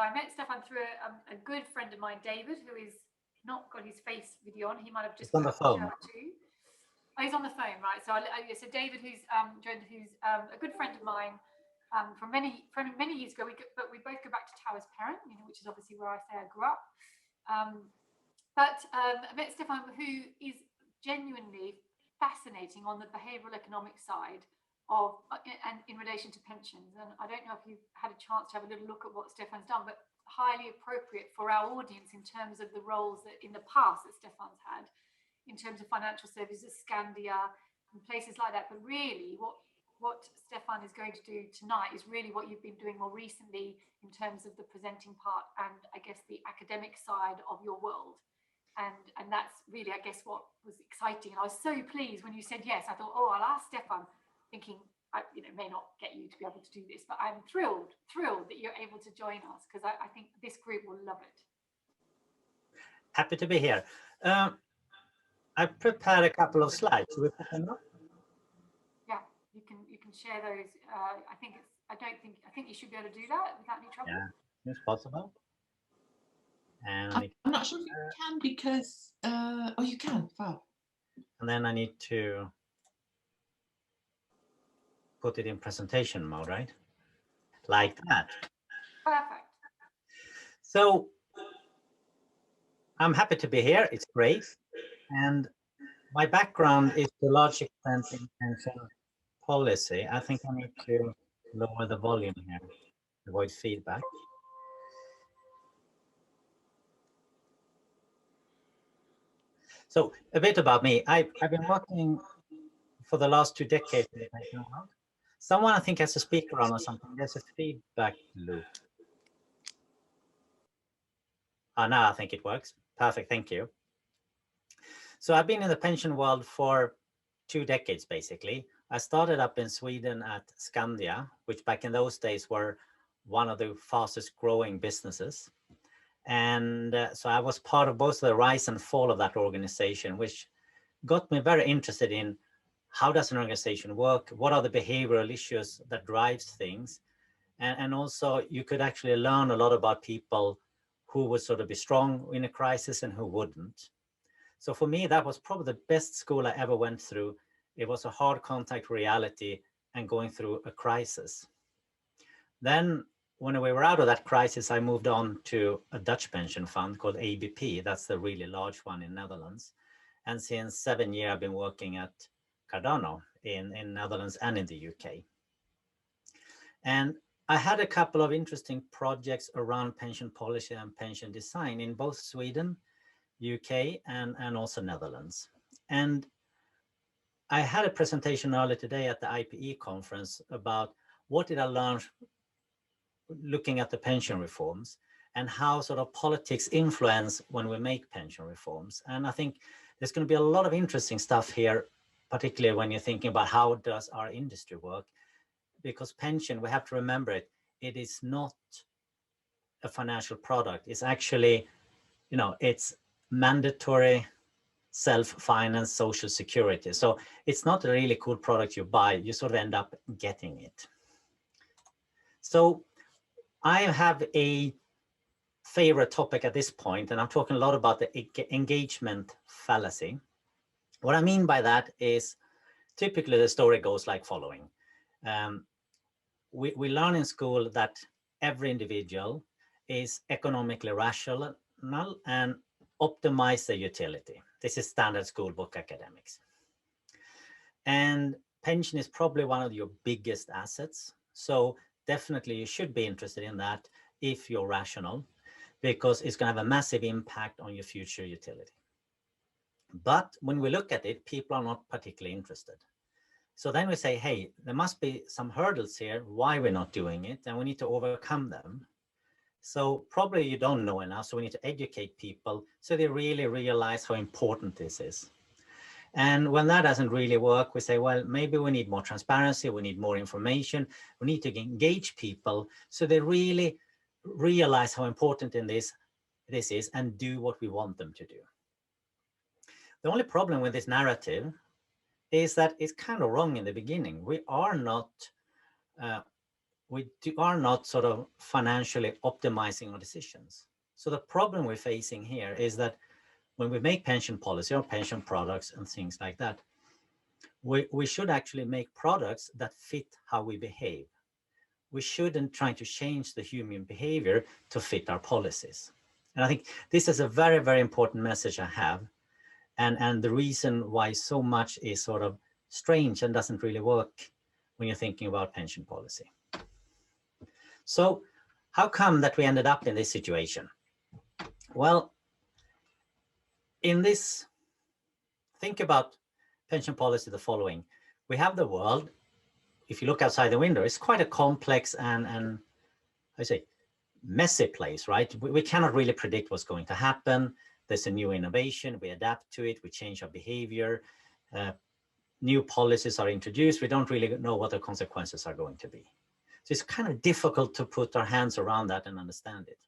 So I met Stefan through a good friend of mine, David, who is not got his face video on. He might have just on the phone too. Oh, he's on the phone, right? So so David, who's a good friend of mine from many years ago. But we both go back to Towers Parent, which is obviously where I say I grew up. I met Stefan, who is genuinely fascinating on the behavioural economic side of and in relation to pensions. And I don't know if you've had a chance to have a little look at what Stefan's done, but highly appropriate for our audience in terms of the roles that in the past that Stefan's had in terms of financial services, Scandia and places like that. But really what Stefan is going to do tonight is really what you've been doing more recently in terms of the presenting part and I guess the academic side of your world. And that's really, I guess, what was exciting. And I was so pleased when you said yes. I thought, oh, I'll ask Stefan, thinking, may not get you to be able to do this, but I'm thrilled that you're able to join us because I think this group will love it. Happy to be here. I prepared a couple of slides. Should we put them up? Yeah, you can share those. I think you should be able to do that without any trouble. Yeah, it's possible. And I'm not sure if you can because oh, you can. Wow. And then I need to put it in presentation mode, right? Like that. Perfect. So I'm happy to be here. It's great. And my background is to a large extent in pension policy. I think I need to lower the volume here, avoid feedback. So a bit about me. I've been working for the last 2 decades in the pension world. Someone I think has a speaker on or something. There's a feedback loop. Oh, now I think it works. Perfect, thank you. So I've been in the pension world for 2 decades, basically. I started up in Sweden at Scandia, which back in those days were one of the fastest growing businesses. And so I was part of both the rise and fall of that organization, which got me very interested in how does an organization work? What are the behavioral issues that drives things? And also you could actually learn a lot about people who would sort of be strong in a crisis and who wouldn't. So for me, that was probably the best school I ever went through. It was a hard contact reality and going through a crisis. Then when we were out of that crisis, I moved on to a Dutch pension fund called ABP. That's the really large one in Netherlands. And since 7 years, I've been working at Cardano in Netherlands and in the UK. And I had a couple of interesting projects around pension policy and pension design in both Sweden, UK, and also Netherlands. And I had a presentation earlier today at the IPE conference about what did I learn looking at the pension reforms and how sort of politics influence when we make pension reforms. And I think there's going to be a lot of interesting stuff here, particularly when you're thinking about how does our industry work, because pension, we have to remember it, it is not a financial product. It's actually, it's mandatory self-finance social security. So it's not a really cool product you buy, you sort of end up getting it. So I have a favorite topic at this point, and I'm talking a lot about the engagement fallacy. What I mean by that is typically the story goes like following. We learn in school that every individual is economically rational and optimize their utility. This is standard school book academics. And pension is probably one of your biggest assets. So definitely you should be interested in that if you're rational, because it's going to have a massive impact on your future utility. But when we look at it, people are not particularly interested. So then we say, hey, there must be some hurdles here, why we're not doing it, and we need to overcome them. So probably you don't know enough, so we need to educate people so they really realize how important this is. And when that doesn't really work, we say, well, maybe we need more transparency, we need more information, we need to engage people so they really realize how important this is and do what we want them to do. The only problem with this narrative is that it's kind of wrong in the beginning. We are not are not sort of financially optimizing our decisions. So the problem we're facing here is that when we make pension policy or pension products and things like that, we should actually make products that fit how we behave. We shouldn't try to change the human behavior to fit our policies. And I think this is a very, very important message I have. And the reason why so much is sort of strange and doesn't really work when you're thinking about pension policy. So how come that we ended up in this situation? Well, in this, think about pension policy the following. We have the world. If you look outside the window, it's quite a complex and I say messy place, right? We cannot really predict what's going to happen. There's a new innovation, we adapt to it, we change our behavior, new policies are introduced, we don't really know what the consequences are going to be. So it's kind of difficult to put our hands around that and understand it.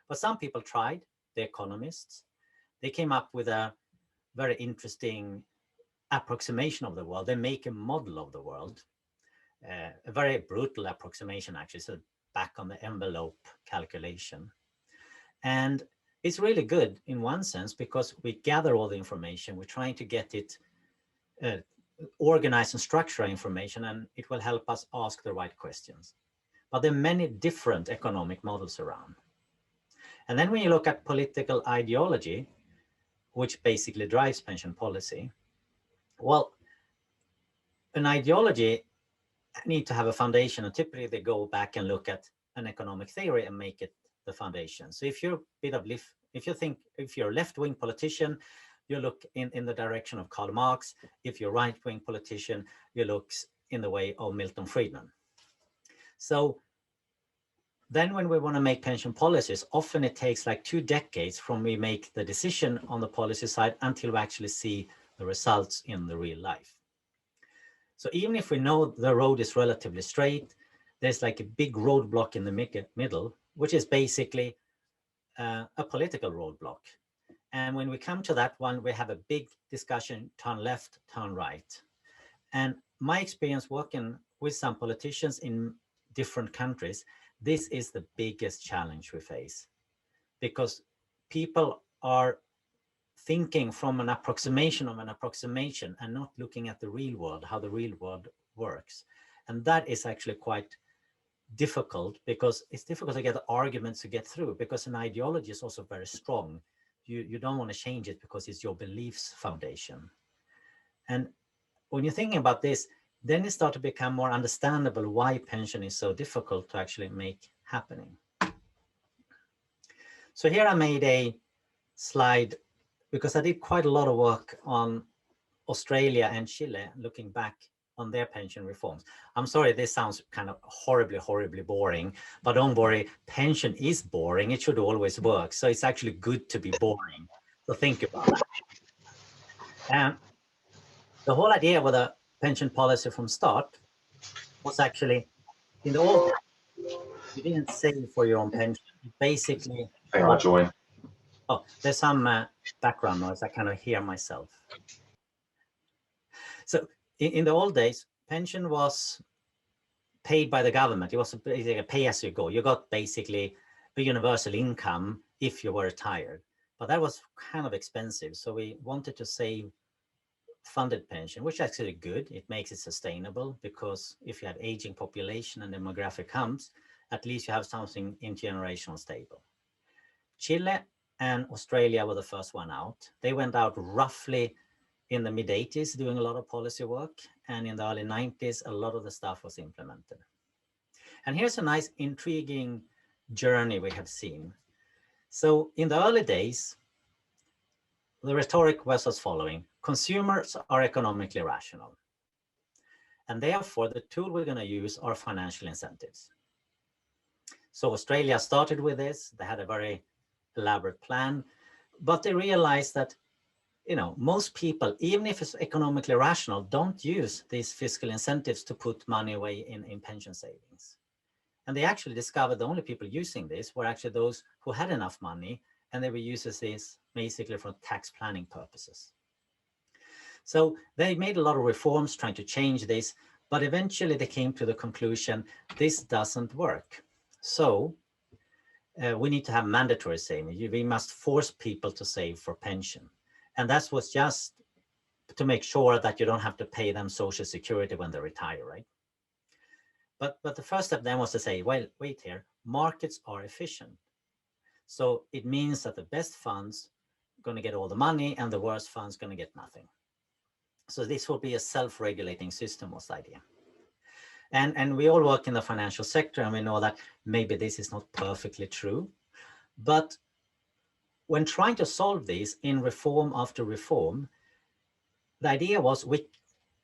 But some people tried, the economists. They came up with a very interesting approximation of the world. They make a model of the world, a very brutal approximation actually, so back on the envelope calculation. And it's really good in one sense because we gather all the information, we're trying to get it organize and structure our information, and it will help us ask the right questions. But there are many different economic models around. And then when you look at political ideology, which basically drives pension policy, well, an ideology need to have a foundation, and typically they go back and look at an economic theory and make it the foundation. So if you're a bit of if you're a left-wing politician, you look in the direction of Karl Marx. If you're a right-wing politician, you look in the way of Milton Friedman. So then when we want to make pension policies, often it takes like 2 decades from we make the decision on the policy side until we actually see the results in the real life. So even if we know the road is relatively straight, there's like a big roadblock in the middle, which is basically a political roadblock. And when we come to that one, we have a big discussion, turn left, turn right. And my experience working with some politicians in different countries, this is the biggest challenge we face, because people are thinking from an approximation of an approximation and not looking at the real world, how the real world works. And that is actually quite difficult, because it's difficult to get the arguments to get through, because an ideology is also very strong. You don't want to change it because it's your beliefs foundation. And when you're thinking about this, then it starts to become more understandable why pension is so difficult to actually make happening. So here I made a slide because I did quite a lot of work on Australia and Chile, looking back on their pension reforms. I'm sorry, this sounds kind of horribly boring, but don't worry, pension is boring. It should always work. So it's actually good to be boring. So think about that. And the whole idea with a pension policy from start was actually, in the old days, you didn't save for your own pension. Basically, Hang on, join. Oh, there's some background noise. I kind of hear myself. So in the old days, pension was paid by the government. It was basically a pay as you go. You got basically a universal income if you were retired, but that was kind of expensive. So we wanted to save funded pension, which is actually good. It makes it sustainable, because if you have aging population and demographic comes, at least you have something intergenerational stable. Chile and Australia were the first one out. They went out roughly in the mid-80s doing a lot of policy work, and in the early 90s, a lot of the stuff was implemented. And here's a nice, intriguing journey we have seen. So in the early days, the rhetoric was as following: consumers are economically rational, and therefore the tool we're going to use are financial incentives. So Australia started with this. They had a very elaborate plan, but they realized that, you know, most people, even if it's economically rational, don't use these fiscal incentives to put money away in pension savings. And they actually discovered the only people using this were actually those who had enough money, and they were using this basically for tax planning purposes. So they made a lot of reforms trying to change this, But eventually they came to the conclusion, this doesn't work. So we need to have mandatory saving. We must force people to save for pension. And that was just to make sure that you don't have to pay them Social Security when they retire, right? But the first step then was to say, well, wait here, markets are efficient. So it means that the best funds are going to get all the money and the worst funds going to get nothing. So this will be a self-regulating system, was the idea. And we all work in the financial sector, and we know that maybe this is not perfectly true. But when trying to solve this in reform after reform, the idea was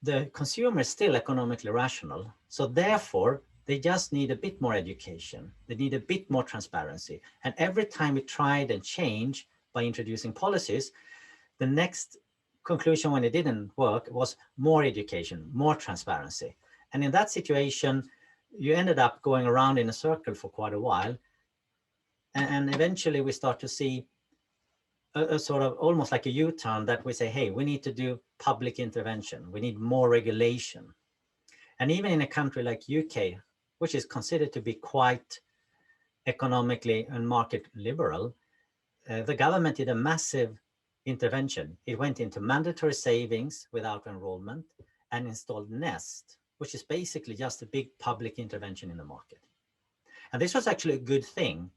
the consumer is still economically rational. So therefore, they just need a bit more education. They need a bit more transparency. And every time we tried and changed by introducing policies, the next conclusion when it didn't work was more education, more transparency. And in that situation, you ended up going around in a circle for quite a while. And eventually we start to see a sort of almost like a U-turn that we say, hey, we need to do public intervention. We need more regulation. And even in a country like UK, which is considered to be quite economically and market liberal, the government did a massive intervention. It went into mandatory savings without enrollment and installed Nest, which is basically just a big public intervention in the market. And this was actually a good thing.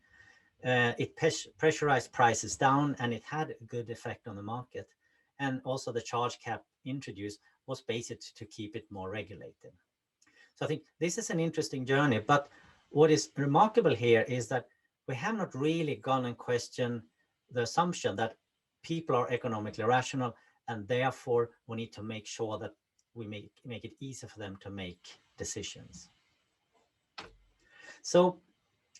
It pressurized prices down, and it had a good effect on the market. And also the charge cap introduced was basically to keep it more regulated. So I think this is an interesting journey. But what is remarkable here is that we have not really gone and questioned the assumption that people are economically rational, and therefore we need to make sure that we make it easier for them to make decisions. So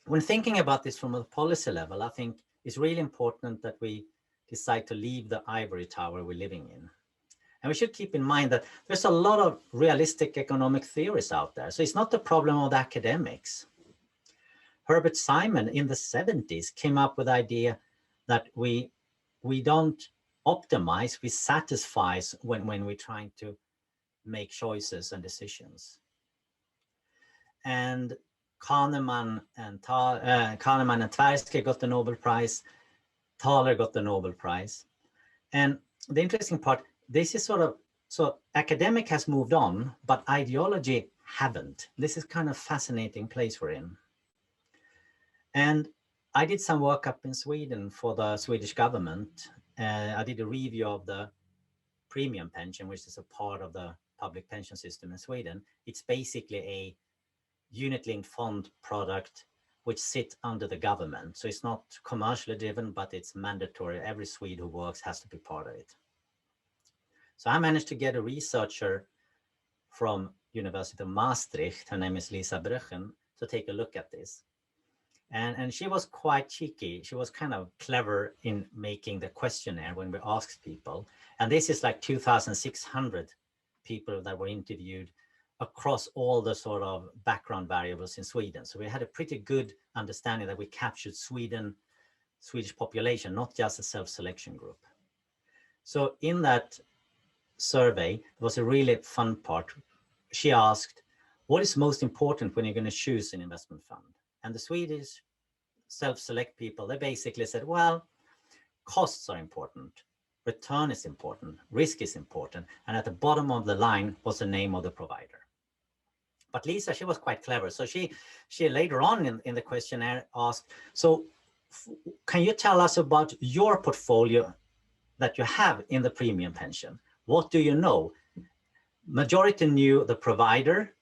when thinking about this from a policy level, I think it's really important that we decide to leave the ivory tower we're living in. And we should keep in mind that there's a lot of realistic economic theories out there. So it's not the problem of the academics. Herbert Simon in the 70s came up with the idea that we don't optimize, we satisfy when we're trying to make choices and decisions. And Kahneman and Tversky got the Nobel Prize. Thaler got the Nobel Prize. And the interesting part, this is sort of, so academic has moved on, but ideology haven't. This is kind of fascinating place we're in. And I did some work up in Sweden for the Swedish government. I did a review of the premium pension, which is a part of the public pension system in Sweden. It's basically a unit-linked fund product which sits under the government. So it's not commercially driven, but it's mandatory. Every Swede who works has to be part of it. So I managed to get a researcher from University of Maastricht, her name is Lisa Brüchen, to take a look at this. And she was quite cheeky. She was kind of clever in making the questionnaire when we asked people. And this is like 2,600 people that were interviewed across all the sort of background variables in Sweden. So we had a pretty good understanding that we captured Swedish population, not just a self-selection group. So in that survey, there was a really fun part. She asked, what is most important when you're going to choose an investment fund? And the Swedish self-select people, they basically said, well, costs are important, return is important, risk is important, and at the bottom of the line was the name of the provider. But Lisa, she was quite clever. So she later on in the questionnaire asked, so can you tell us about your portfolio that you have in the premium pension? What do you know? Majority knew the provider,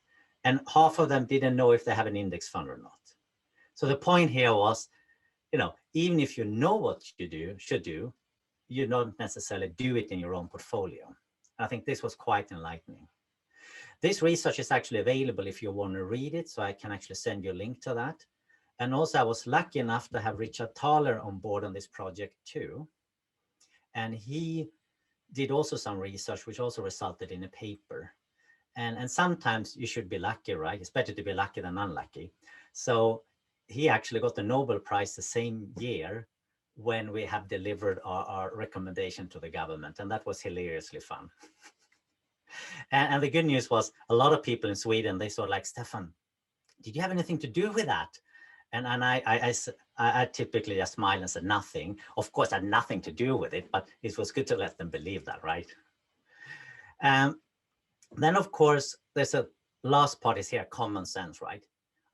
and half of them didn't know if they have an index fund or not. So the point here was, even if you know what you should do, you don't necessarily do it in your own portfolio. I think this was quite enlightening. This research is actually available if you want to read it, so I can actually send you a link to that. And also I was lucky enough to have Richard Thaler on board on this project too. And he did also some research, which also resulted in a paper. And sometimes you should be lucky, right? It's better to be lucky than unlucky. So he actually got the Nobel Prize the same year when we have delivered our recommendation to the government. And that was hilariously fun. And the good news was a lot of people in Sweden, they sort of like, Stefan, did you have anything to do with that? And I typically just smile and said nothing. Of course, I had nothing to do with it, but it was good to let them believe that, right? Then, of course, there's a last part is here, common sense, right?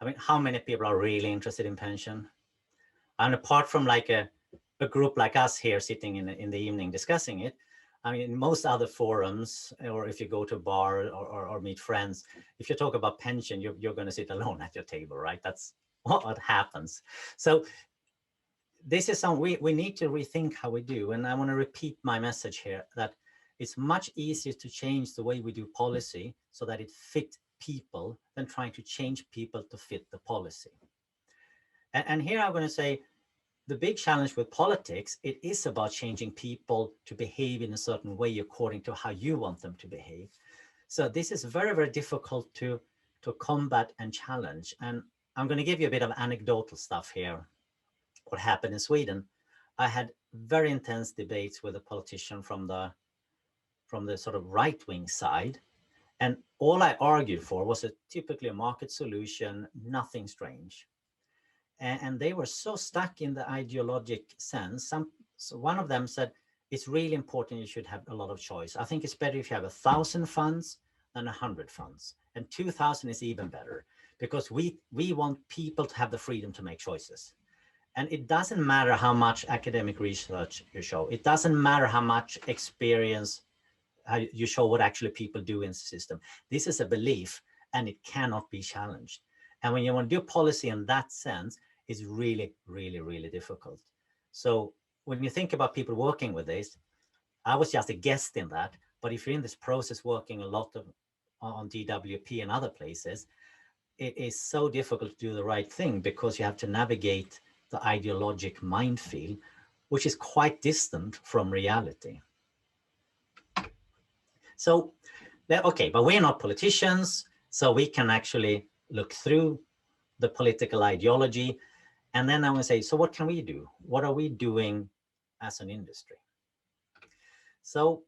I mean, how many people are really interested in pension? And apart from like a group like us here sitting in the evening discussing it, I mean, in most other forums, or if you go to a bar or meet friends, if you talk about pension, you're going to sit alone at your table, right? That's what happens. So this is something we need to rethink how we do. And I want to repeat my message here that it's much easier to change the way we do policy so that it fits people than trying to change people to fit the policy. And here I'm going to say, the big challenge with politics, it is about changing people to behave in a certain way according to how you want them to behave. So this is very, very difficult to combat and challenge. And I'm going to give you a bit of anecdotal stuff here. What happened in Sweden, I had very intense debates with a politician from the sort of right-wing side. And all I argued for was typically a market solution, nothing strange. And they were so stuck in the ideologic sense. So one of them said, it's really important you should have a lot of choice. I think it's better if you have 1,000 funds than 100 funds. And 2,000 is even better because we want people to have the freedom to make choices. And it doesn't matter how much academic research you show. It doesn't matter how much experience you show what actually people do in the system. This is a belief and it cannot be challenged. And when you want to do policy in that sense, it's really, really, really difficult. So when you think about people working with this, I was just a guest in that. But if you're in this process working a lot on DWP and other places, it is so difficult to do the right thing because you have to navigate the ideologic minefield, which is quite distant from reality. So, okay, but we're not politicians, so we can actually look through the political ideology. And then I want to say, so what can we do? What are we doing as an industry? So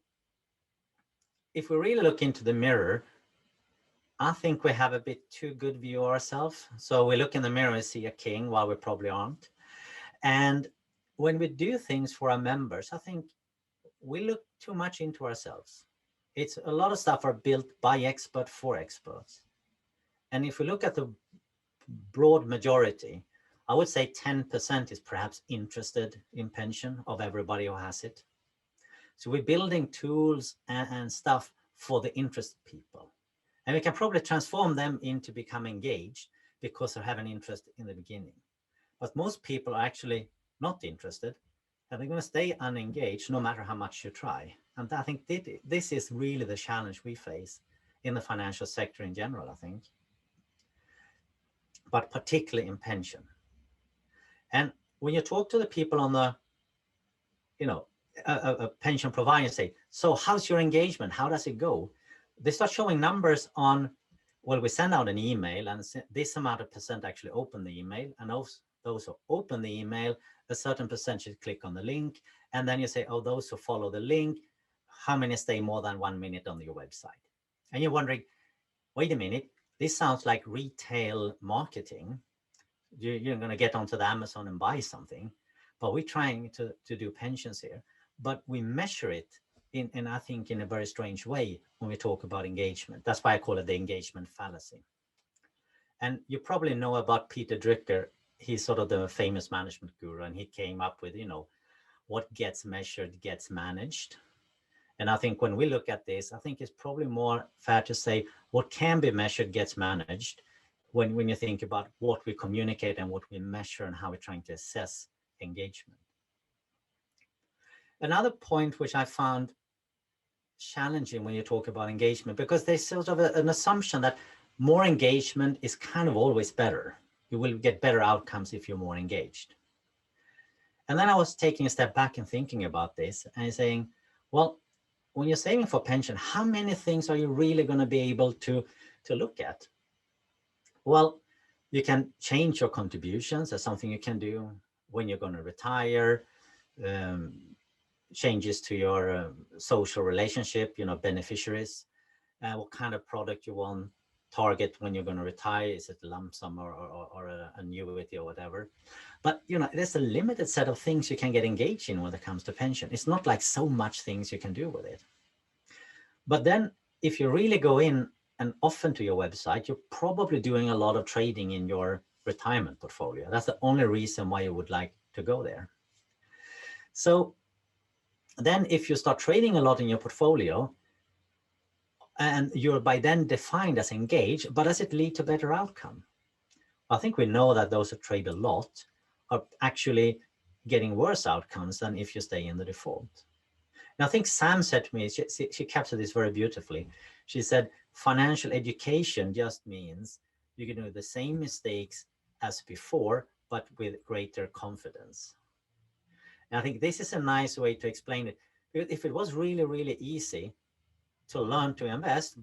if we really look into the mirror, I think we have a bit too good view of ourselves. So we look in the mirror and see a king while we probably aren't. And when we do things for our members, I think we look too much into ourselves. It's a lot of stuff are built by experts for experts. And if we look at the broad majority, I would say 10% is perhaps interested in pension of everybody who has it. So we're building tools and stuff for the interested people. And we can probably transform them into become engaged because they have an interest in the beginning. But most people are actually not interested and they're going to stay unengaged no matter how much you try. And I think this is really the challenge we face in the financial sector in general, I think, but particularly in pension. And when you talk to the people on the, a pension provider, say, so how's your engagement? How does it go? They start showing numbers on, well, we send out an email and this amount of percent actually open the email. And those who open the email, a certain percentage click on the link. And then you say, oh, those who follow the link, how many stay more than 1 minute on your website? And you're wondering, wait a minute, this sounds like retail marketing. You're going to get onto the Amazon and buy something, but we're trying to do pensions here. But we measure it in I think in a very strange way when we talk about engagement. That's why I call it the engagement fallacy. And you probably know about Peter Drucker. He's sort of the famous management guru, and he came up with, what gets measured gets managed. And I think when we look at this, I think it's probably more fair to say what can be measured gets managed when you think about what we communicate and what we measure and how we're trying to assess engagement. Another point which I found challenging when you talk about engagement, because there's sort of an assumption that more engagement is kind of always better. You will get better outcomes if you're more engaged. And then I was taking a step back and thinking about this and saying, well, when you're saving for pension, how many things are you really going to be able to look at? Well, you can change your contributions. That's something you can do when you're going to retire. Changes to your social relationship, beneficiaries. what kind of product you want, target when you're going to retire, is it a lump sum or an annuity or whatever. But there's a limited set of things you can get engaged in when it comes to pension. It's not like so much things you can do with it. But then if you really go in and often to your website, you're probably doing a lot of trading in your retirement portfolio. That's the only reason why you would like to go there. So then if you start trading a lot in your portfolio, and you're by then defined as engaged, but does it lead to better outcome? I think we know that those who trade a lot are actually getting worse outcomes than if you stay in the default. And I think Sam said to me, she captured this very beautifully. She said, financial education just means you can do the same mistakes as before, but with greater confidence. And I think this is a nice way to explain it. If it was really, really easy to learn to invest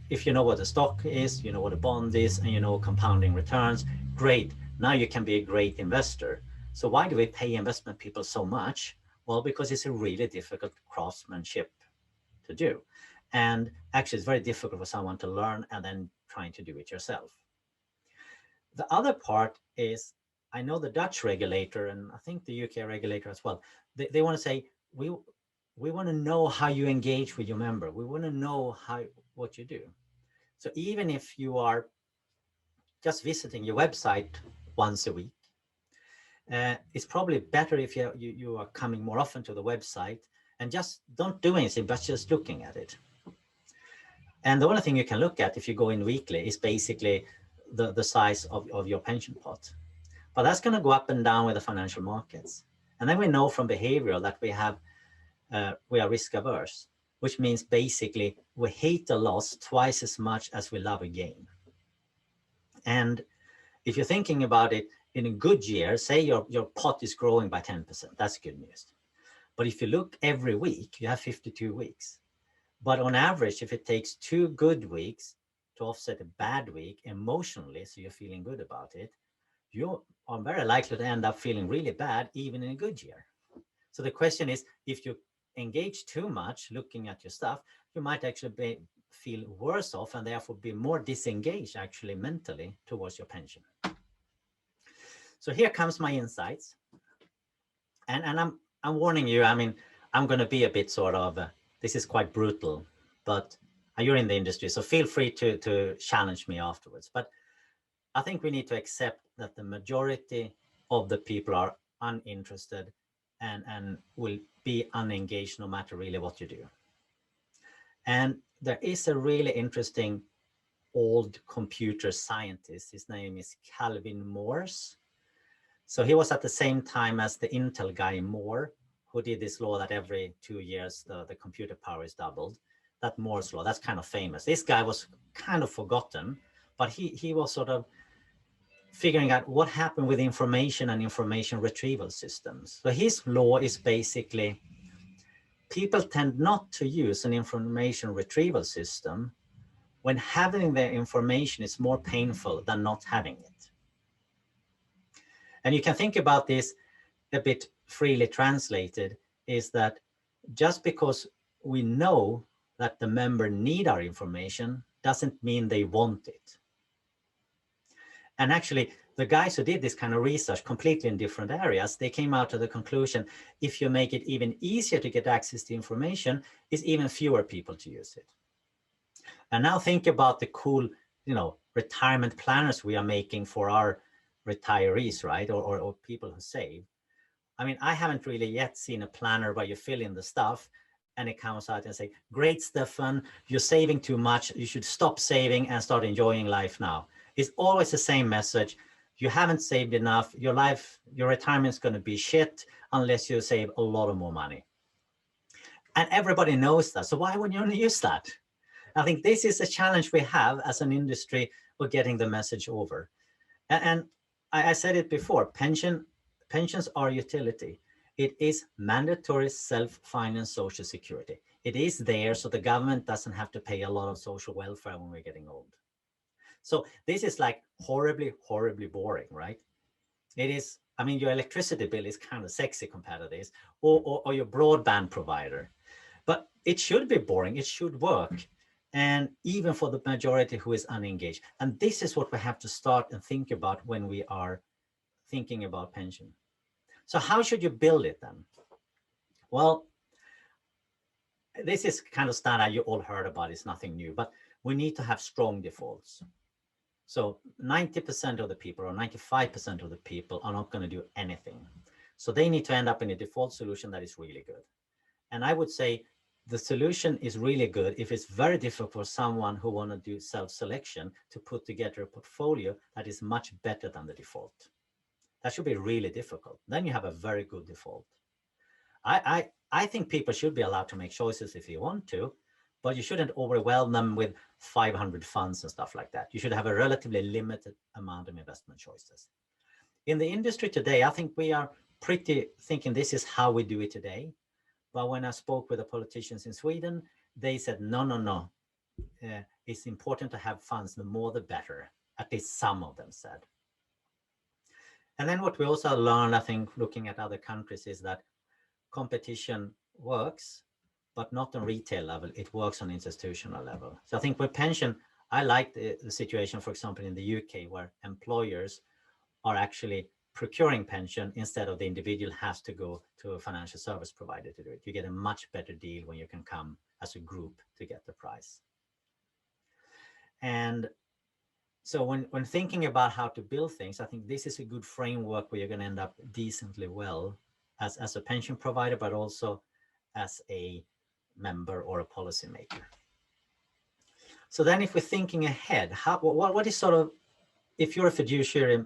if you know what a stock is, you know what a bond is, and you know compounding returns, great. Now you can be a great investor. So why do we pay investment people so much? Well, because it's a really difficult craftsmanship to do. And actually, it's very difficult for someone to learn and then trying to do it yourself. The other part is, I know the Dutch regulator, and I think the UK regulator as well, they want to say, we want to know how you engage with your member. We want to know what you do. So even if you are just visiting your website once a week, it's probably better if you are coming more often to the website and just don't do anything, but just looking at it. And the only thing you can look at if you go in weekly is basically the size of your pension pot. But that's going to go up and down with the financial markets. And then we know from behavioral that we are risk averse, which means basically we hate a loss twice as much as we love a gain. And if you're thinking about it, in a good year, say your pot is growing by 10%, that's good news. But if you look every week, you have 52 weeks. But on average, if it takes 2 good weeks to offset a bad week emotionally, so you're feeling good about it, you are very likely to end up feeling really bad even in a good year. So the question is, if you engage too much looking at your stuff, you might actually feel worse off and therefore be more disengaged actually mentally towards your pension. So here comes my insights. And I'm warning you, I mean, I'm going to be a bit sort of, this is quite brutal, but you're in the industry, so feel free to challenge me afterwards. But I think we need to accept that the majority of the people are uninterested and will be unengaged no matter really what you do. And there is a really interesting old computer scientist. His name is Calvin Morse. So he was at the same time as the Intel guy Moore, who did this law that every 2 years the computer power is doubled. That Moore's law, that's kind of famous. This guy was kind of forgotten, but he was sort of figuring out what happened with information and information retrieval systems. So his law is basically, people tend not to use an information retrieval system when having their information is more painful than not having it. And you can think about this a bit freely translated, is that just because we know that the member need our information doesn't mean they want it. And actually, the guys who did this kind of research completely in different areas, they came out to the conclusion, if you make it even easier to get access to information, it's even fewer people to use it. And now think about the cool, retirement planners we are making for our retirees, right? Or people who save. I mean, I haven't really yet seen a planner where you fill in the stuff and it comes out and say, great, Stefan, you're saving too much. You should stop saving and start enjoying life now. It's always the same message. You haven't saved enough. Your retirement is going to be shit unless you save a lot of more money. And everybody knows that. So why wouldn't you only use that? I think this is a challenge we have as an industry for getting the message over. And I said it before, pensions are utility. It is mandatory self-financed social security. It is there so the government doesn't have to pay a lot of social welfare when we're getting old. So this is like horribly, horribly boring, right? It is, I mean, your electricity bill is kind of sexy compared to this, or your broadband provider. But it should be boring, it should work. and even for the majority who is unengaged. And this is what we have to start and think about when we are thinking about pension. So how should you build it then? Well, this is kind of standard, you all heard about, it's nothing new, but we need to have strong defaults. So 90% of the people or 95% of the people are not going to do anything. So they need to end up in a default solution that is really good. And I would say the solution is really good if it's very difficult for someone who want to do self-selection to put together a portfolio that is much better than the default. That should be really difficult. Then you have a very good default. I think people should be allowed to make choices if you want to, but you shouldn't overwhelm them with 500 funds and stuff like that. You should have a relatively limited amount of investment choices. In the industry today, I think we are pretty thinking this is how we do it today. But when I spoke with the politicians in Sweden, they said, no. It's important to have funds, the more the better, at least some of them said. And then what we also learned, I think, looking at other countries, is that competition works, but not on retail level, it works on institutional level. So I think with pension, I like the situation, for example, in the UK, where employers are actually procuring pension instead of the individual has to go to a financial service provider to do it. You get a much better deal when you can come as a group to get the price. And so when thinking about how to build things, I think this is a good framework where you're going to end up decently well as a pension provider, but also as a member or a policymaker. So then if we're thinking ahead, what is sort of, if you're a fiduciary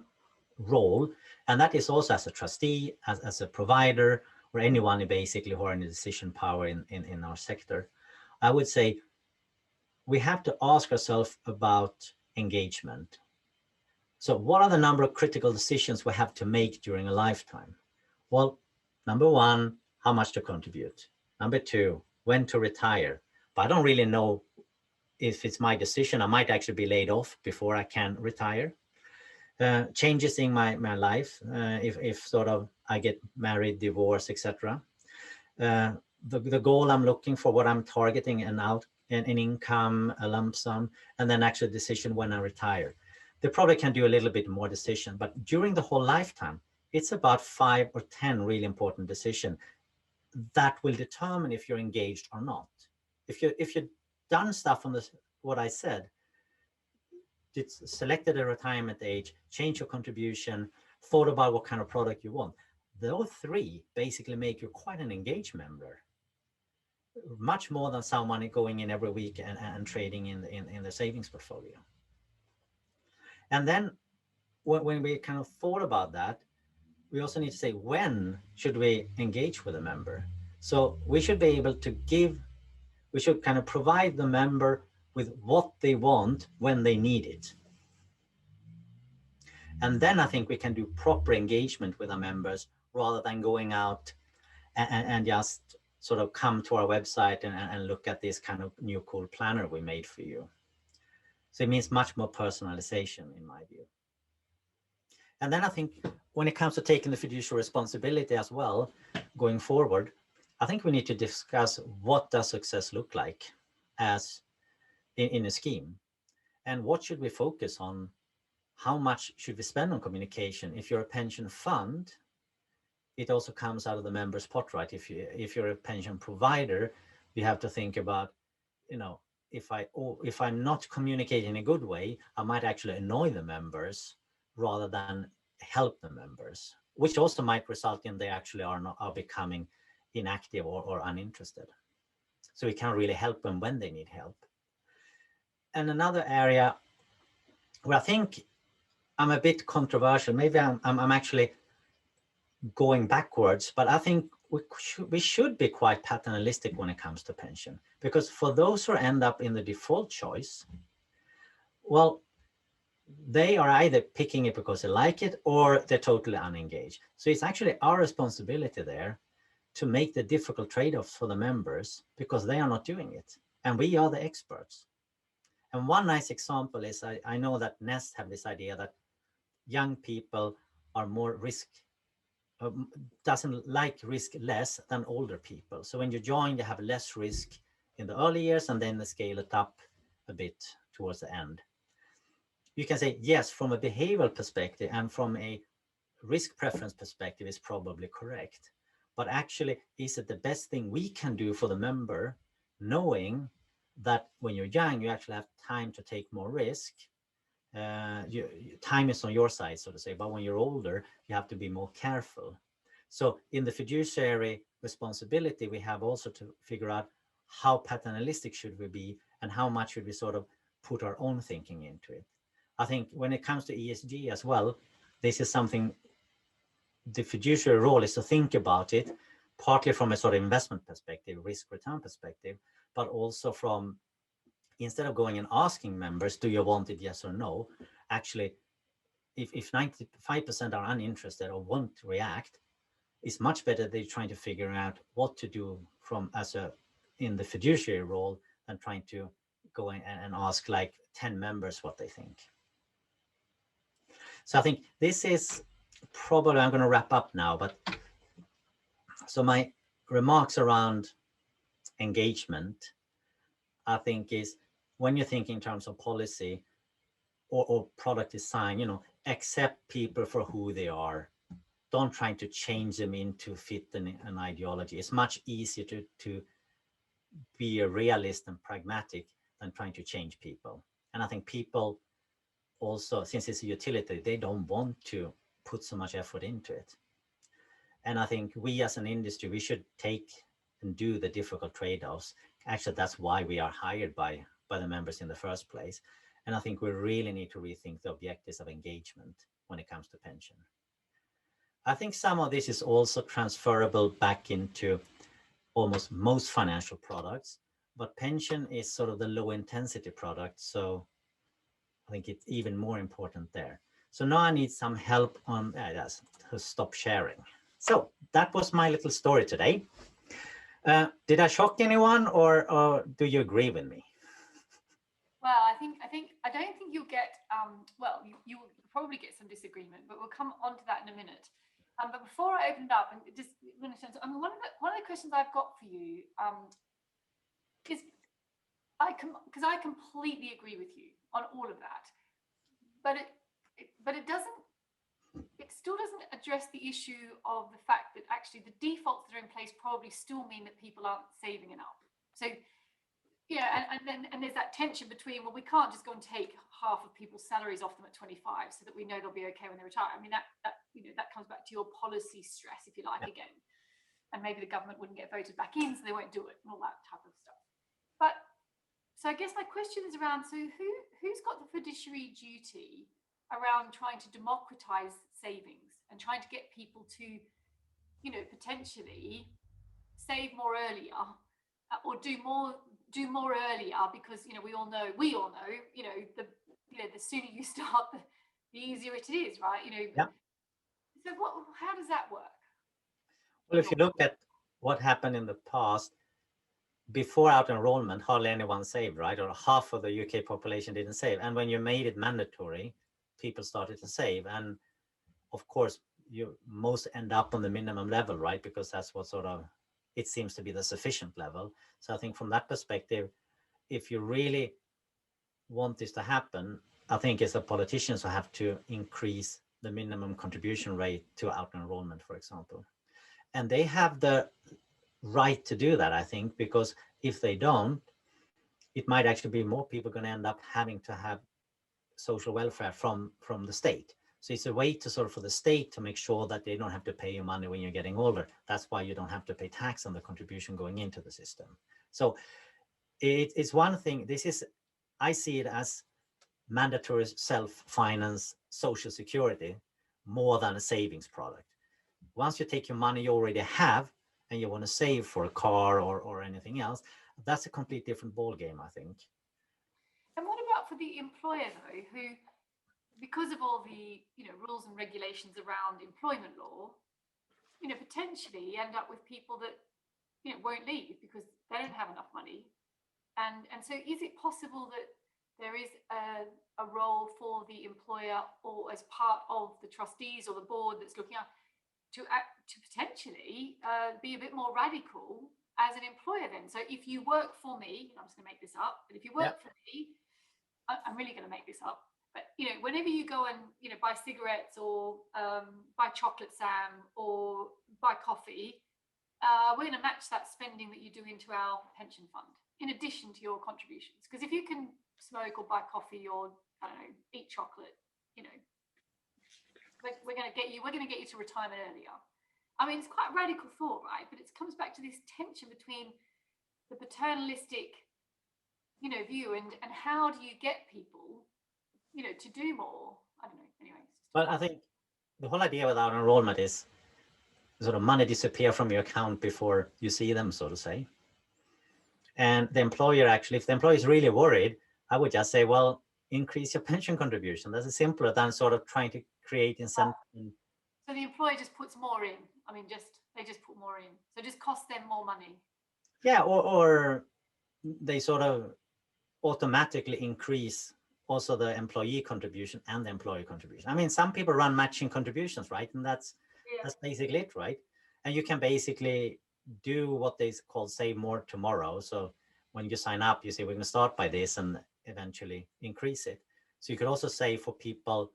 role, and that is also as a trustee, as a provider, or anyone basically who are in the decision power in our sector, I would say we have to ask ourselves about engagement. So what are the number of critical decisions we have to make during a lifetime? Well, number one, how much to contribute. Number two, when to retire. But I don't really know if it's my decision. I might actually be laid off before I can retire. Changes in my life, if sort of I get married, divorced, etc. The goal I'm looking for, what I'm targeting, an income, a lump sum, and then actually a decision when I retire. They probably can do a little bit more decision, but during the whole lifetime, it's about 5 or 10 really important decisions that will determine if you're engaged or not. If you've done stuff on this, what I said, it's selected a retirement age, change your contribution, thought about what kind of product you want. Those three basically make you quite an engaged member, much more than someone going in every week and trading in the savings portfolio. And then when we kind of thought about that, we also need to say, when should we engage with a member? So we should be able to we should kind of provide the member with what they want when they need it. And then I think we can do proper engagement with our members rather than going out and just sort of come to our website and look at this kind of new cool planner we made for you. So it means much more personalization in my view. And then I think when it comes to taking the fiduciary responsibility as well, going forward, I think we need to discuss what does success look like as in a scheme, and what should we focus on? How much should we spend on communication? If you're a pension fund, it also comes out of the member's pot, right? If you're a pension provider, you have to think about, you know, if I'm not communicating in a good way, I might actually annoy the members rather than help the members, which also might result in they actually are becoming inactive or uninterested. So we can't really help them when they need help. And another area where I think I'm a bit controversial, maybe I'm actually going backwards, but I think we should be quite paternalistic when it comes to pension, because for those who end up in the default choice, well, they are either picking it because they like it or they're totally unengaged. So it's actually our responsibility there to make the difficult trade-offs for the members, because they are not doing it. And we are the experts. And one nice example is, I know that Nest have this idea that young people are more doesn't like risk less than older people. So when you join, you have less risk in the early years, and then they scale it up a bit towards the end. You can say, yes, from a behavioral perspective and from a risk preference perspective is probably correct. But actually, is it the best thing we can do for the member, knowing that when you're young, you actually have time to take more risk? Time is on your side, so to say, but when you're older, you have to be more careful. So in the fiduciary responsibility, we have also to figure out how paternalistic should we be and how much should we sort of put our own thinking into it. I think when it comes to ESG as well, this is something the fiduciary role is to think about it, partly from a sort of investment perspective, risk return perspective, but also from, instead of going and asking members, do you want it, yes or no? Actually, if 95% are uninterested or won't react, it's much better they're trying to figure out what to do from in the fiduciary role than trying to go in and ask like 10 members what they think. So I think this is probably, I'm going to wrap up now, but so my remarks around engagement, I think, is when you think in terms of policy or product design, you know, accept people for who they are. Don't try to change them into fit an ideology. It's much easier to be a realist and pragmatic than trying to change people. And I think people also, since it's a utility, they don't want to put so much effort into it. And I think we as an industry, we should take and do the difficult trade-offs. Actually, that's why we are hired by the members in the first place. And I think we really need to rethink the objectives of engagement when it comes to pension. I think some of this is also transferable back into almost most financial products, but pension is sort of the low intensity product. So I think it's even more important there. So now I need some help on to stop sharing. So that was my little story today. Did I shock anyone, or do you agree with me? Well, I don't think you'll get, well, you will probably get some disagreement, but we'll come on to that in a minute. But before I open it up, and just, I mean, one of the questions I've got for you is, because I completely agree with you on all of that, but it still doesn't address the issue of the fact that actually the defaults that are in place probably still mean that people aren't saving enough. So, yeah, and there's that tension between, well, we can't just go and take half of people's salaries off them at 25 so that we know they'll be okay when they retire. I mean, that comes back to your policy stress, if you like, again. And maybe the government wouldn't get voted back in, so they won't do it and all that type of stuff. But so I guess my question is around, so who's got the fiduciary duty around trying to democratize savings and trying to get people to, potentially save more earlier, or do more earlier, because we all know the sooner you start, the easier it is, right? So how does that work? Well, if you look at what happened in the past, before auto enrollment, hardly anyone saved, right? Or half of the UK population didn't save. And when you made it mandatory, people started to save. And of course, you most end up on the minimum level, right? Because that's what sort of, it seems to be the sufficient level. So I think from that perspective, if you really want this to happen, I think it's the politicians who have to increase the minimum contribution rate to auto enrollment, for example. And they have the right to do that, I think, because if they don't, it might actually be more people going to end up having to have social welfare from the state. So it's a way to sort of, for the state to make sure that they don't have to pay you money when you're getting older. That's why you don't have to pay tax on the contribution going into the system. So it's one thing. This is, I see it as mandatory self-finance social security more than a savings product. Once you take your money you already have and you want to save for a car or anything else, that's a completely different ball game, I think. And what about for the employer, though, who, because of all the rules and regulations around employment law, potentially end up with people that won't leave because they don't have enough money, and so is it possible that there is a role for the employer, or as part of the trustees or the board that's looking at, to potentially be a bit more radical as an employer then? So if you work for me, I'm just going to make this up, but if you work for me, I'm really going to make this up, but whenever you go and buy cigarettes or buy chocolate, Sam, or buy coffee, we're going to match that spending that you do into our pension fund in addition to your contributions. Because if you can smoke or buy coffee or I don't know, eat chocolate, we're going to get you to retirement earlier. I mean, it's quite a radical thought, right? But it comes back to this tension between the paternalistic view and how do you get people to do more. I don't know, anyway. But I think the whole idea with auto enrollment is sort of money disappear from your account before you see them, so to say. And the employer actually, if the employer is really worried, I would just say, well, increase your pension contribution. That's simpler than sort of trying to create incentive. So the employer just puts more in. I mean, they just put more in. So it just costs them more money. Yeah, or they sort of automatically increase also the employee contribution and the employer contribution. I mean, some people run matching contributions, right? And that's basically it, right? And you can basically do what they call save more tomorrow. So when you sign up, you say, we're going to start by this and eventually increase it. So you could also say for people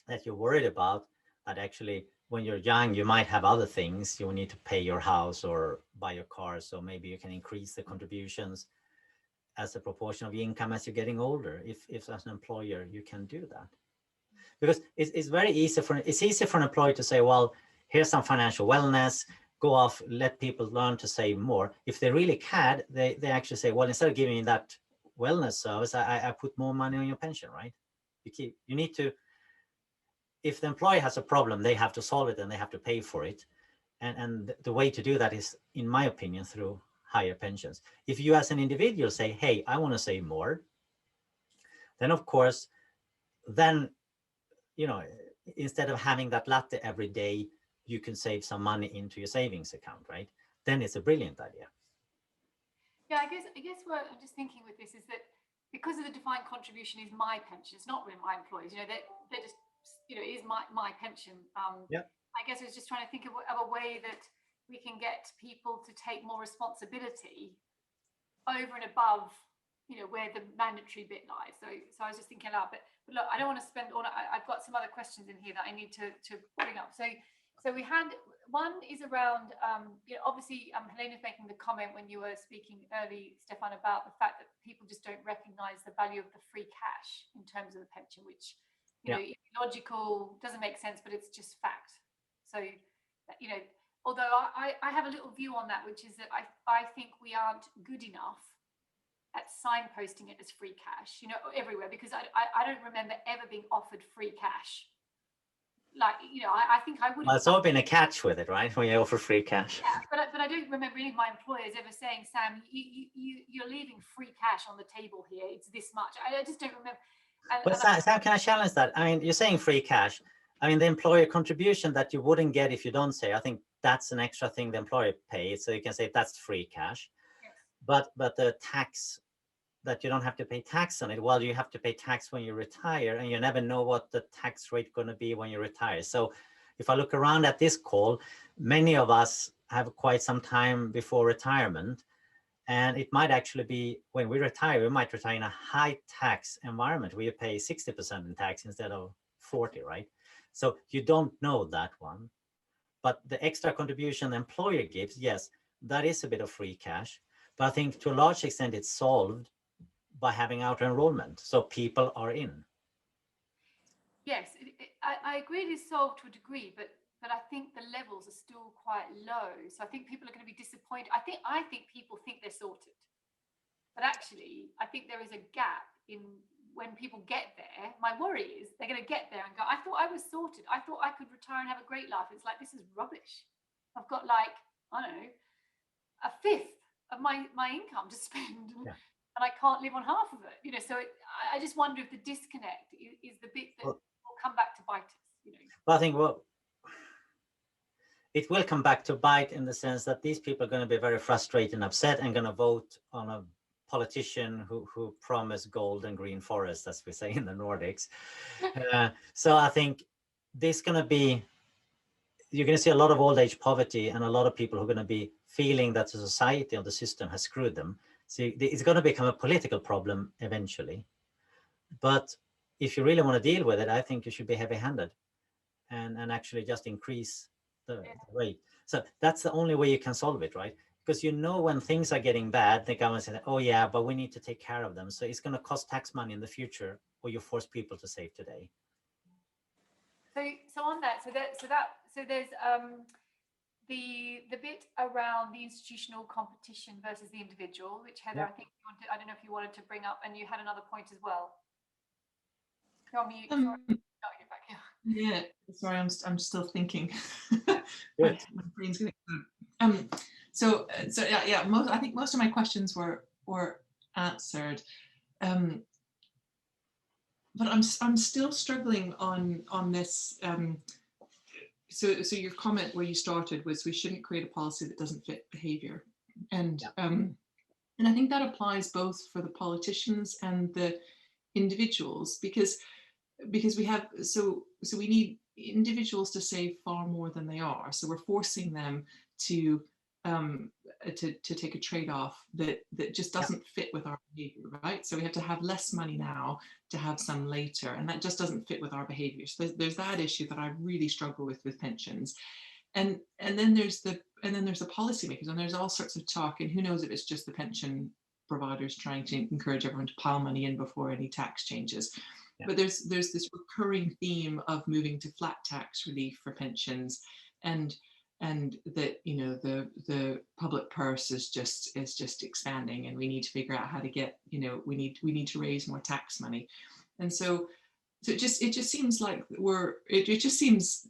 that you're worried about that actually when you're young, you might have other things. You will need to pay your house or buy your car. So maybe you can increase the contributions as a proportion of your income as you're getting older. If as an employer, you can do that. Because it's very easy for an employer to say, well, here's some financial wellness, go off, let people learn to save more. If they really can, they actually say, well, instead of giving you that wellness service, I put more money on your pension, right? You need to, if the employer has a problem, they have to solve it and they have to pay for it. And the way to do that is, in my opinion, through higher pensions. If you as an individual say, hey, I want to save more, then of course, instead of having that latte every day, you can save some money into your savings account, right? Then it's a brilliant idea. Yeah, I guess what I'm just thinking with this is that because of the defined contribution is my pension, it's not really my employees, they're just, it is my pension. I guess I was just trying to think of a way that we can get people to take more responsibility over and above, where the mandatory bit lies. So I was just thinking aloud, but look, I don't want to spend all. I've got some other questions in here that I need to bring up. So we had one is around, obviously Helena's making the comment when you were speaking early, Stefan, about the fact that people just don't recognise the value of the free cash in terms of the pension, which logical, doesn't make sense, but it's just fact. So although I have a little view on that, which is that I think we aren't good enough at signposting it as free cash, everywhere, because I don't remember ever being offered free cash. Like, I think I would have. Well, it's all been a catch with it, right? When you offer free cash. Yeah, but I don't remember any of my employers ever saying, Sam, you're leaving free cash on the table here. It's this much. I just don't remember. But Sam, can I challenge that? I mean, you're saying free cash. I mean, the employer contribution that you wouldn't get if you don't say, I think that's an extra thing the employer pays. So you can say that's free cash. Yes. But the tax that you don't have to pay tax on it, well, you have to pay tax when you retire, and you never know what the tax rate going to be when you retire. So if I look around at this call, many of us have quite some time before retirement. And it might actually be when we retire, we might retire in a high tax environment where you pay 60% in tax instead of 40, right? So you don't know that one. But the extra contribution the employer gives, yes, that is a bit of free cash. But I think to a large extent it's solved by having auto enrollment. So people are in. Yes, I agree it is solved to a degree, but I think the levels are still quite low. So I think people are going to be disappointed. I think people think they're sorted. But actually, I think there is a gap in when people get there. My worry is they're going to get there and go, I thought I was sorted. I thought I could retire and have a great life. It's like, this is rubbish. I've got like, I don't know, a fifth of my income to spend. And I can't live on half of it. So I just wonder if the disconnect is the bit that will come back to bite us. Well, I think it will come back to bite in the sense that these people are going to be very frustrated and upset and going to vote on a politician who promised gold and green forests, as we say in the Nordics. So I think you're going to see a lot of old age poverty and a lot of people who are going to be feeling that the society or the system has screwed them. So it's going to become a political problem eventually. But if you really want to deal with it, I think you should be heavy-handed and actually just increase the rate. So that's the only way you can solve it, right? Because you know when things are getting bad, the government says, oh yeah, but we need to take care of them. So it's going to cost tax money in the future, or you force people to save today. So on that, so there's the bit around the institutional competition versus the individual, which Heather, Yeah. I think you wanted, I don't know if you wanted to bring up, and you had another point as well. You're on mute. Sorry. Oh, you're back here. Yeah, sorry, I'm still thinking. Good. My brain's going. So yeah. I think most of my questions were answered. But I'm still struggling on this. So your comment where you started was we shouldn't create a policy that doesn't fit behavior, and I think that applies both for the politicians and the individuals, because we have so we need individuals to save far more than they are. So we're forcing them to take a trade-off that just doesn't fit with our behavior, right? So we have to have less money now to have some later, and that just doesn't fit with our behavior. So there's that issue that I really struggle with pensions, and then there's the policymakers, and there's all sorts of talk, and who knows if it's just the pension providers trying to encourage everyone to pile money in before any tax changes. Yeah. But there's this recurring theme of moving to flat tax relief for pensions, and that, you know, the public purse is just expanding, and we need to figure out how to get, you know, we need to raise more tax money. And so it just seems like it just seems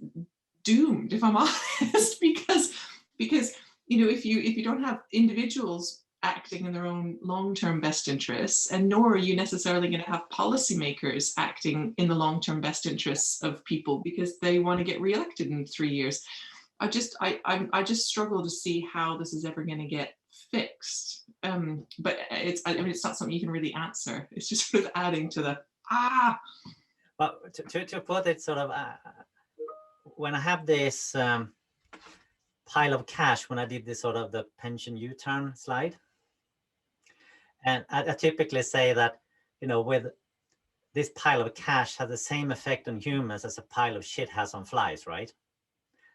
doomed, if I'm honest, because you know, if you don't have individuals acting in their own long-term best interests, and nor are you necessarily going to have policymakers acting in the long-term best interests of people because they want to get re-elected in 3 years. I just struggle to see how this is ever going to get fixed. But it's not something you can really answer. It's just sort of adding to the Well, to put it sort of, when I have this pile of cash, when I did this sort of the pension U-turn slide, and I typically say that, you know, with this pile of cash has the same effect on humans as a pile of shit has on flies, right?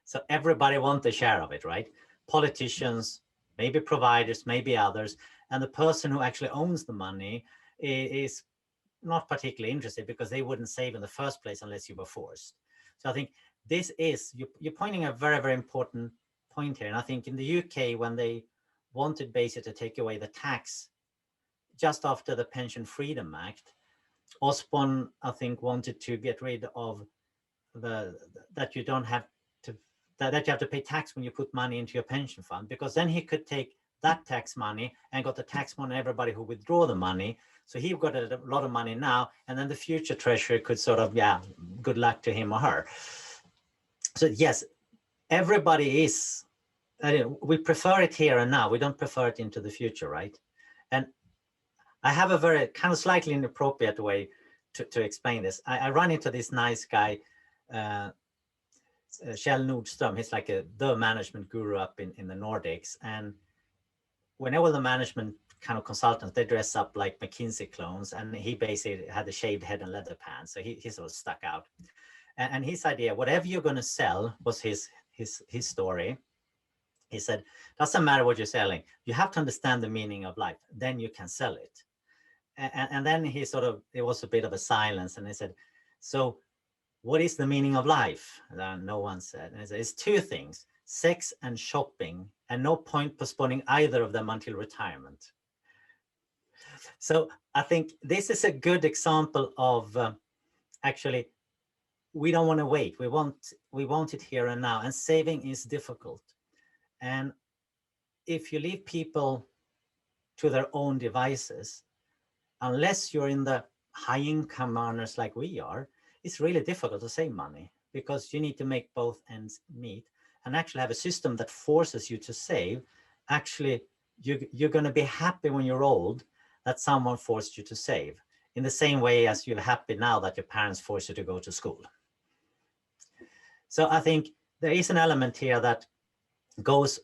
So everybody wants a share of it, right? Politicians, maybe providers, maybe others. And the person who actually owns the money is not particularly interested, because they wouldn't save in the first place unless you were forced. So I think this is, you're pointing a very, very important point here. And I think in the UK, when they wanted basically to take away the tax just after the Pension Freedom Act, Osborne, I think, wanted to get rid of that you don't have that you have to pay tax when you put money into your pension fund, because then he could take that tax money and got the tax money on everybody who withdraw the money. So he got a lot of money now, and then the future treasurer could sort of, yeah, good luck to him or her. So yes, everybody is, we prefer it here and now. We don't prefer it into the future, right? And I have a very kind of slightly inappropriate way to explain this. I run into this nice guy, Kjell Nordström. He's like the management guru up in the Nordics. And when all the management kind of consultants, they dress up like McKinsey clones, and he basically had a shaved head and leather pants. So he sort of stuck out. And his idea, whatever you're going to sell, was his story. He said, doesn't matter what you're selling. You have to understand the meaning of life. Then you can sell it. And then he sort of, it was a bit of a silence. And he said, so what is the meaning of life? And no one said. And he said, it's two things, sex and shopping, and no point postponing either of them until retirement. So I think this is a good example of actually, we don't want to wait. We want it here and now, and saving is difficult. And if you leave people to their own devices, unless you're in the high income earners like we are, it's really difficult to save money, because you need to make both ends meet, and actually have a system that forces you to save. Actually, you're going to be happy when you're old that someone forced you to save, in the same way as you're happy now that your parents forced you to go to school. So I think there is an element here that goes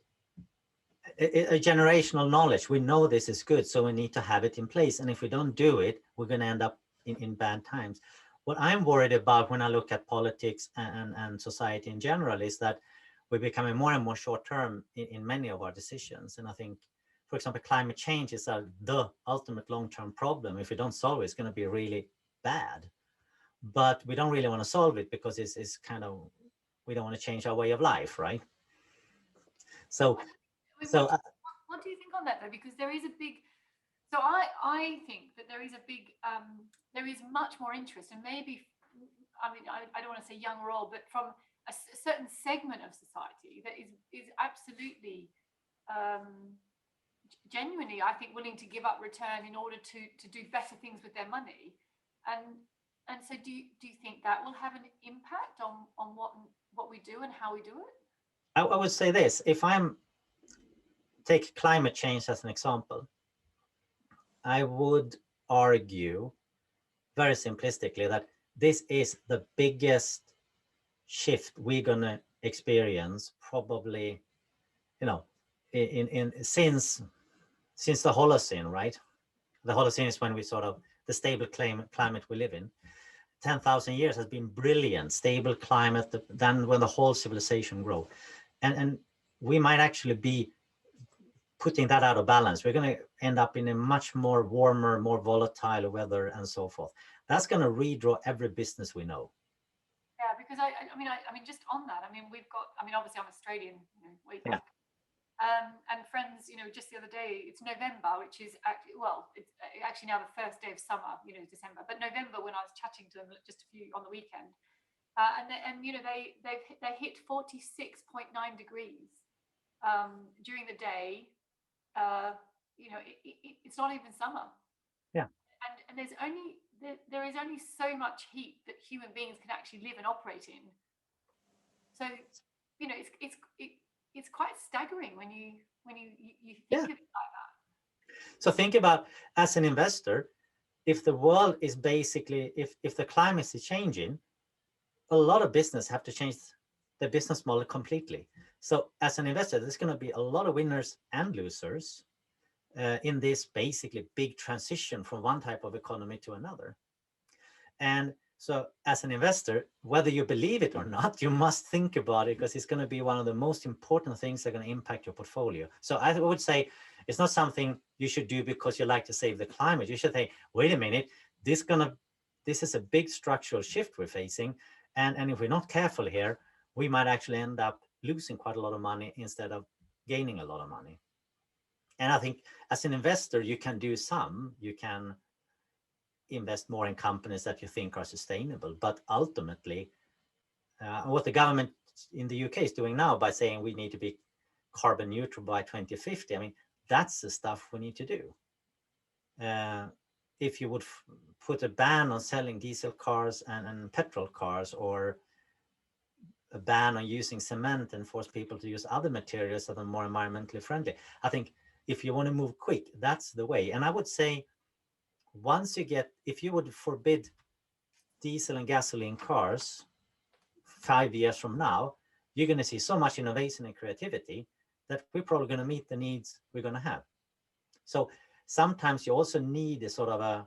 a generational knowledge. We know this is good, so we need to have it in place. And if we don't do it, we're going to end up in bad times. What I'm worried about when I look at politics and society in general is that we're becoming more and more short term in many of our decisions. And I think, for example, climate change is the ultimate long-term problem. If we don't solve it, it's going to be really bad. But we don't really want to solve it because it's kind of, we don't want to change our way of life, right? So, what do you think on that though? Because there is a big, so I think that there is a big, there is much more interest, and maybe, I mean, I don't want to say young or old, but from a certain segment of society that is absolutely, genuinely, I think, willing to give up return in order to do better things with their money. And so do you think that will have an impact on what we do and how we do it? I would say this, if take climate change as an example, I would argue very simplistically that this is the biggest shift we're going to experience probably, you know, since the Holocene, right? The Holocene is when we sort of, the stable climate we live in. 10,000 years has been brilliant, stable climate, then when the whole civilization grew. And we might actually be putting that out of balance. We're going to end up in a much more warmer, more volatile weather and so forth. That's going to redraw every business we know. Yeah, because I mean, just on that, I mean, we've got, I mean, obviously I'm Australian, you know, way back. And friends, you know, just the other day, it's November, which is actually, well, it's actually now the first day of summer, you know, December, but November, when I was chatting to them just a few on the weekend, and you know, they hit 46.9 degrees during the day. You know, it's not even summer. Yeah. And there is only so much heat that human beings can actually live and operate in. So, you know, it's quite staggering when you think of it like that. So think about, as an investor, if the world is basically, if the climate is changing, a lot of business have to change the business model completely. So as an investor, there's going to be a lot of winners and losers in this basically big transition from one type of economy to another. And so as an investor, whether you believe it or not, you must think about it, because it's going to be one of the most important things that are going to impact your portfolio. So I would say it's not something you should do because you like to save the climate. You should say, wait a minute, this is a big structural shift we're facing. And if we're not careful here, we might actually end up losing quite a lot of money instead of gaining a lot of money. And I think as an investor, you can invest more in companies that you think are sustainable. But ultimately, what the government in the UK is doing now by saying we need to be carbon neutral by 2050, I mean, that's the stuff we need to do. If you would put a ban on selling diesel cars and petrol cars, or a ban on using cement and force people to use other materials that are more environmentally friendly, I think if you want to move quick, that's the way. And I would say, if you would forbid diesel and gasoline cars 5 years from now, you're going to see so much innovation and creativity that we're probably going to meet the needs we're going to have. So sometimes you also need a sort of a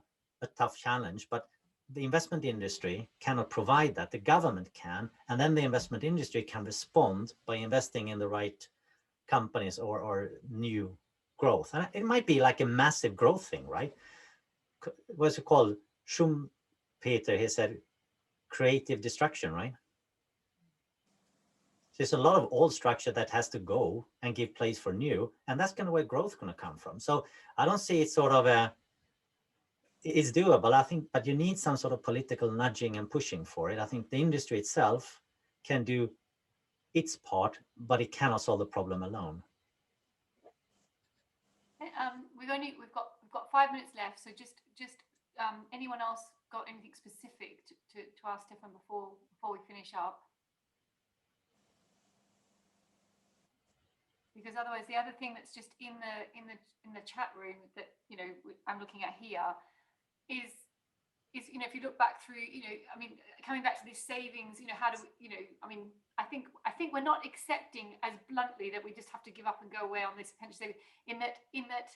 tough challenge, but the investment industry cannot provide that. The government can, and then the investment industry can respond by investing in the right companies or new growth. And it might be like a massive growth thing, right? What's it called? Schumpeter, he said, creative destruction, right? There's a lot of old structure that has to go and give place for new, and that's kind of where growth is going to come from. So I don't see it sort of it's doable, I think, but you need some sort of political nudging and pushing for it. I think the industry itself can do its part, but it cannot solve the problem alone. We've got 5 minutes left, so just anyone else got anything specific to ask Stefan before we finish up? Because otherwise, the other thing that's just in the chat room that, you know, I'm looking at here is, you know, if you look back through, you know, I mean, coming back to these savings, you know, how do we, you know, I mean, I think we're not accepting as bluntly that we just have to give up and go away on this pension saving, in that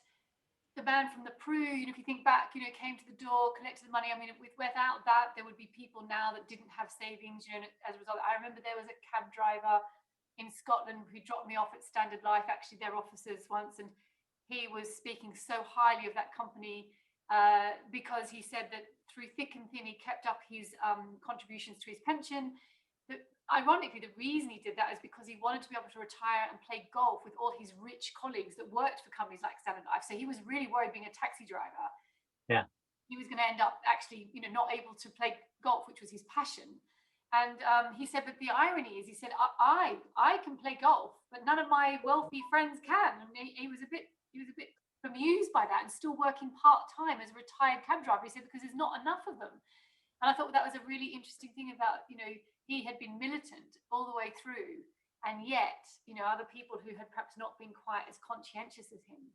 the man from the Peru, if you think back, came to the door, collected the money. I mean, without that, there would be people now that didn't have savings, as a result. I remember there was a cab driver in Scotland who dropped me off at Standard Life, actually their offices once, and he was speaking so highly of that company because he said that through thick and thin, he kept up his contributions to his pension. But ironically, the reason he did that is because he wanted to be able to retire and play golf with all his rich colleagues that worked for companies like Standard Life. So he was really worried being a taxi driver. Yeah. He was going to end up actually, not able to play golf, which was his passion. And he said, but the irony is, he said, I can play golf, but none of my wealthy friends can. And he was a bit bemused by that, and still working part-time as a retired cab driver. He said, because there's not enough of them. And I thought that was a really interesting thing about, he had been militant all the way through, and yet, other people who had perhaps not been quite as conscientious as him,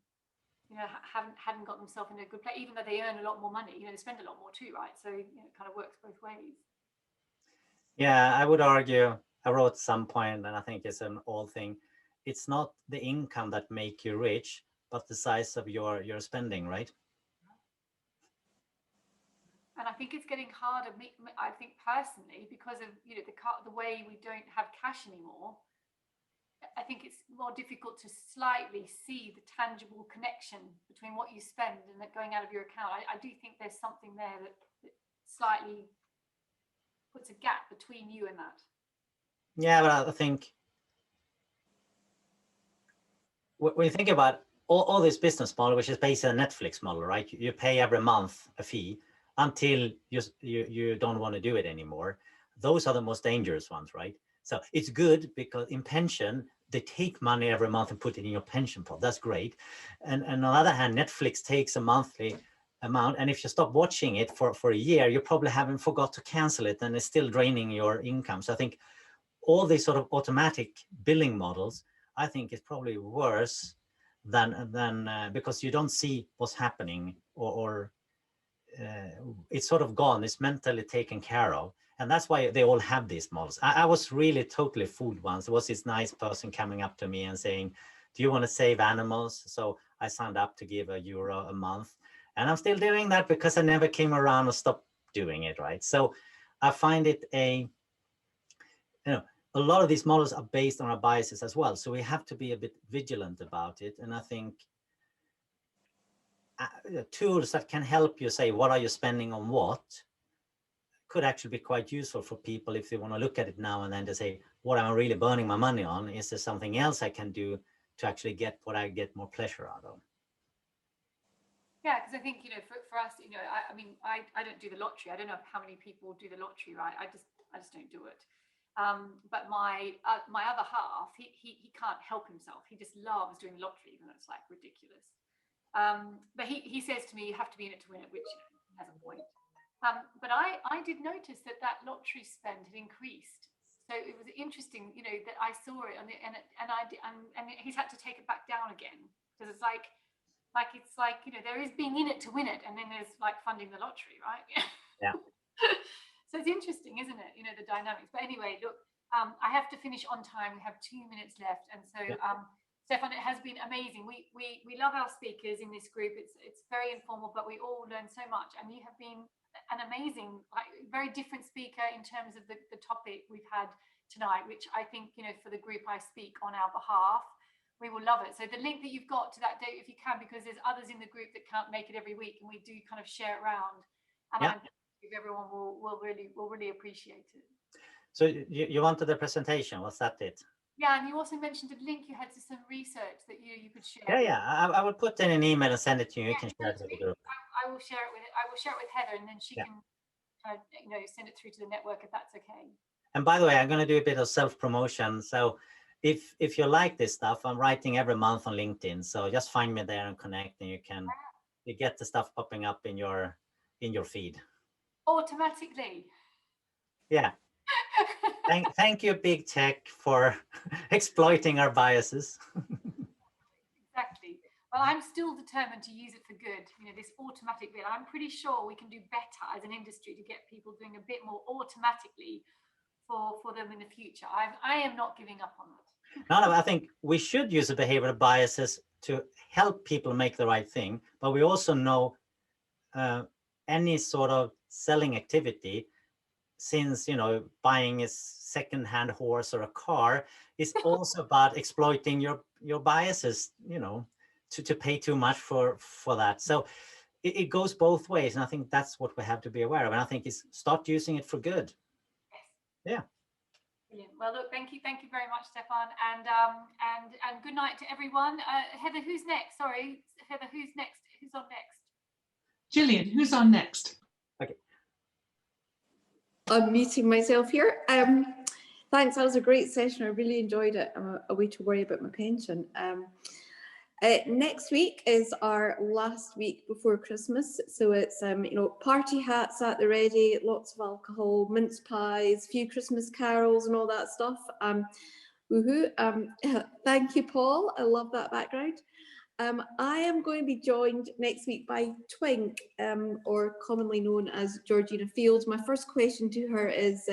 hadn't got themselves in a good place, even though they earn a lot more money, they spend a lot more too, right? So, it kind of works both ways. Yeah, I would argue, I wrote some point, and I think it's an old thing. It's not the income that make you rich, but the size of your spending, right? And I think it's getting harder, I think personally, because of the way we don't have cash anymore. I think it's more difficult to slightly see the tangible connection between what you spend and that going out of your account. I do think there's something there that slightly puts a gap between you and that. Yeah, but I think when you think about all this business model, which is based on a Netflix model, right? You pay every month a fee until you don't want to do it anymore. Those are the most dangerous ones, right? So it's good because in pension, they take money every month and put it in your pension pot. That's great. And on the other hand, Netflix takes a monthly amount. And if you stop watching it for a year, you probably haven't forgot to cancel it, and it's still draining your income. So I think all these sort of automatic billing models, I think is probably worse than because you don't see what's happening, or it's sort of gone. It's mentally taken care of. And that's why they all have these models. I was really totally fooled once. There was this nice person coming up to me and saying, do you want to save animals? So I signed up to give €1 a month. And I'm still doing that because I never came around or stopped doing it, right? So I find it a lot of these models are based on our biases as well. So we have to be a bit vigilant about it. And I think tools that can help you say, what are you spending on what, could actually be quite useful for people if they want to look at it now and then to say, what am I really burning my money on? Is there something else I can do to actually get what I get more pleasure out of? Yeah, because I think, for us, I mean, I don't do the lottery. I don't know how many people do the lottery, right? I just don't do it. But my other half, he can't help himself. He just loves doing the lottery, even though it's like ridiculous. But he says to me, you have to be in it to win it, which has a point. But I did notice that lottery spend had increased. So it was interesting, that I saw it, and he's had to take it back down again, because it's like there is being in it to win it, and then there's like funding the lottery, right? Yeah. So it's interesting, isn't it? The dynamics. But anyway, look, I have to finish on time. We have 2 minutes left, and so Stefan, it has been amazing. We love our speakers in this group. It's very informal, but we all learn so much, and you have been an amazing, very different speaker in terms of the topic we've had tonight, which I think, for the group I speak on our behalf, we will love it. So the link that you've got to that date, if you can, because there's others in the group that can't make it every week, and we do kind of share it around. And I think everyone will really appreciate it. So you wanted the presentation, was that it? Yeah, and you also mentioned a link you had to some research that you could share. Yeah, I will put in an email and send it to you. You can share it with the group. I will share it with Heather, and then she can send it through to the network if that's okay. And by the way, I'm going to do a bit of self-promotion. So if you like this stuff, I'm writing every month on LinkedIn. So just find me there and connect, and you get the stuff popping up in your feed automatically. Yeah. Thank you, big tech, for exploiting our biases. Exactly. Well, I'm still determined to use it for good. This automatic bit. I'm pretty sure we can do better as an industry to get people doing a bit more automatically for them in the future. I am not giving up on that. No, I think we should use the behavioral biases to help people make the right thing, but we also know any sort of selling activity, since, you know, buying a second-hand horse or a car is also about exploiting your biases, you know, to pay too much for that. So it goes both ways, and I think that's what we have to be aware of. And I think is start using it for good. Yes. Yeah. Brilliant. Well, look, thank you very much, Stefan, and good night to everyone. Heather, who's next? Sorry, Heather, who's next? Who's on next? Gillian, who's on next? Okay. I'm muting myself here. Thanks, that was a great session. I really enjoyed it. I'm away to worry about my pension. Next week is our last week before Christmas, so it's you know, party hats at the ready, lots of alcohol, mince pies, few Christmas carols and all that stuff. Woohoo! Thank you, Paul. I love that background. I am going to be joined next week by Twink, or commonly known as Georgina Fields. My first question to her is,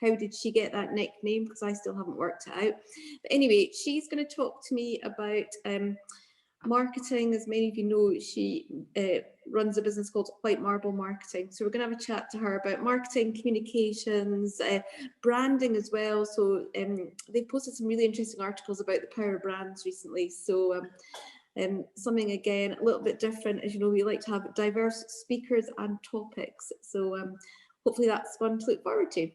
how did she get that nickname? Because I still haven't worked it out. But anyway, she's going to talk to me about marketing. As many of you know, she runs a business called White Marble Marketing. So we're going to have a chat to her about marketing, communications, branding as well. So they've posted some really interesting articles about the power of brands recently. So something again a little bit different. As you know, we like to have diverse speakers and topics. So hopefully that's fun to look forward to.